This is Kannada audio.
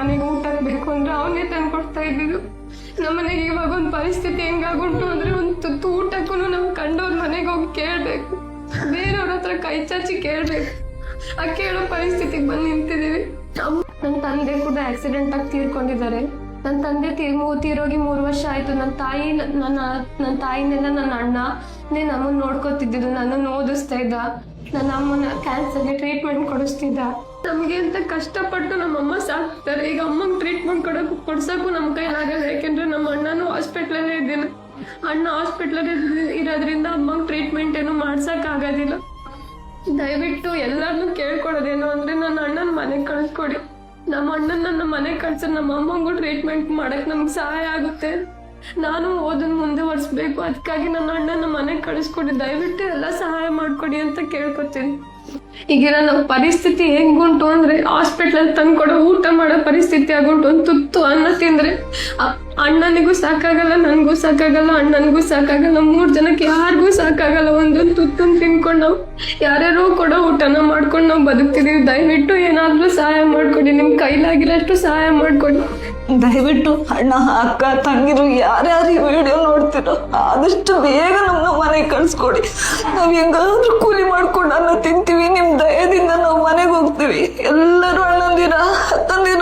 ಮನೆಗೆ ಊಟ ಬೇಕು ಅಂದ್ರೆ ಅವನೇ ತಂದು ಕೊಡ್ತಾ ಇದ್ದಿದ್ದು. ನಮ್ಮನೆಗೆ ಇವಾಗ ಒಂದು ಪರಿಸ್ಥಿತಿ ಹೆಂಗಾಗುಂಟು ಅಂದ್ರೆ ಒಂದು ತುತ್ತು ಊಟಕ್ಕೂ ನಾವು ಕಂಡವ್ರ ಮನೆಗೆ ಹೋಗಿ ಕೇಳಬೇಕು, ಬೇರೆಯವ್ರ ಹತ್ರ ಕೈ ಚಾಚಿ ಕೇಳಬೇಕು. ಆ ಕೇಳೋ ಪರಿಸ್ಥಿತಿಗೆ ಬಂದು ನಿಂತಿದ್ದೀವಿ. ನನ್ನ ತಂದೆ ಕೂಡ ಆಕ್ಸಿಡೆಂಟ್ ಆಗಿ ತೀರ್ಕೊಂಡಿದ್ದಾರೆ. ನನ್ನ ತಂದೆ ತೀರೋಗಿ 3 ವರ್ಷ ಆಯ್ತು. ನನ್ನ ತಾಯಿನೆಲ್ಲ ನನ್ನ ಅಣ್ಣನೇ ನಮ್ಮನ್ನು ನೋಡ್ಕೊತಿದ್ದಿದ್ದು, ನನ್ನನ್ನು ಓದಿಸ್ತಾ ಇದ್ದ, ನನ್ನ ಅಮ್ಮನ ಕ್ಯಾನ್ಸರ್ಗೆ ಟ್ರೀಟ್ಮೆಂಟ್ ಕೊಡಿಸ್ತಿದ್ದ. ನಮಗೆ ಅಂತ ಕಷ್ಟಪಟ್ಟು ನಮ್ಮಮ್ಮ ಸಾಕ್ತಾರೆ. ಈಗ ಅಮ್ಮಂಗೆ ಟ್ರೀಟ್ಮೆಂಟ್ ಕೊಡ್ಸೋಕ್ಕೂ ನಮ್ಮ ಕೈಲಾಗಲ್ಲ, ಯಾಕೆಂದ್ರೆ ನಮ್ಮ ಅಣ್ಣನೂ ಹಾಸ್ಪಿಟ್ಲಲ್ಲೇ ಇದ್ದೀನಿ. ಅಣ್ಣ ಹಾಸ್ಪಿಟ್ಲಲ್ಲಿ ಇರೋದ್ರಿಂದ ಅಮ್ಮಂಗೆ ಟ್ರೀಟ್ಮೆಂಟ್ ಏನು ಮಾಡ್ಸೋಕ್ಕಾಗೋದಿಲ್ಲ. ದಯವಿಟ್ಟು ಎಲ್ಲರನ್ನೂ ಕೇಳ್ಕೊಡೋದೇನು ಅಂದರೆ ನನ್ನ ಅಣ್ಣನ ಮನೆಗೆ ಕಳಿಸ್ಕೊಡಿ. ನಮ್ಮ ಅಣ್ಣನ ನನ್ನ ಮನೆಗೆ ಕಳ್ಸಿದ್ರೆ ನಮ್ಮ ಅಮ್ಮಂಗೂ ಟ್ರೀಟ್ಮೆಂಟ್ ಮಾಡೋಕ್ಕೆ ನಮ್ಗೆ ಸಹಾಯ ಆಗುತ್ತೆ. ನಾನು ಓದನ್ನು ಮುಂದುವರಿಸ್ಬೇಕು, ಅದಕ್ಕಾಗಿ ನನ್ನ ಅಣ್ಣನ ಮನೆಗೆ ಕಳಿಸ್ಕೊಡಿ. ದಯವಿಟ್ಟು ಎಲ್ಲ ಸಹಾಯ ಮಾಡಿಕೊಡಿ ಅಂತ ಕೇಳ್ಕೊತೀನಿ. ಈಗಿನ ನಮ್ಮ ಪರಿಸ್ಥಿತಿ ಹೆಂಗುಂಟು ಅಂದರೆ ಹಾಸ್ಪಿಟ್ಲಲ್ಲಿ ತಂದ್ಕೊಡೋ ಊಟ ಮಾಡೋ ಪರಿಸ್ಥಿತಿ ಆಗುಂಟು. ಒಂದು ತುತ್ತು ಅನ್ನ ತಿಂದರೆ ಅಣ್ಣನಿಗೂ ಸಾಕಾಗಲ್ಲ, ನನಗೂ ಸಾಕಾಗಲ್ಲ, ಅಣ್ಣನಿಗೂ ಸಾಕಾಗಲ್ಲ, 3 ಜನಕ್ಕೆ ಯಾರಿಗೂ ಸಾಕಾಗಲ್ಲ. ಒಂದೊಂದು ತುತ್ತನ್ನು ತಿನ್ಕೊಂಡು ನಾವು ಯಾರ್ಯಾರೋ ಕೊಡೋ ಊಟನ ಮಾಡ್ಕೊಂಡು ನಾವು ಬದುಕ್ತಿದ್ದೀವಿ. ದಯವಿಟ್ಟು ಏನಾದರೂ ಸಹಾಯ ಮಾಡಿಕೊಡಿ, ನಿಮ್ಮ ಕೈಲಾಗಿರೋಷ್ಟು ಸಹಾಯ ಮಾಡಿಕೊಡಿ. ದಯವಿಟ್ಟು ಅಣ್ಣ, ಅಕ್ಕ, ತಂಗಿರು ಯಾರ್ಯಾರು ಈ ವಿಡಿಯೋ ನೋಡ್ತಿರೋ ಆದಷ್ಟು ಬೇಗ ನಮ್ಮನ್ನ ಮನೆಗೆ ಕಳ್ಸ್ಕೊಡಿ. ನಾವು ಹೆಂಗಾದ್ರೂ ಕೂಲಿ ಮಾಡ್ಕೊಂಡು ಅನ್ನ ತಿಂತೀವಿ. ನಿಮ್ಮ ದಯದಿಂದ ನಾವು ಮನೆಗೆ ಹೋಗ್ತೀವಿ. ಎಲ್ಲರೂ ಅಣ್ಣಂದಿರ ತಂದಿರ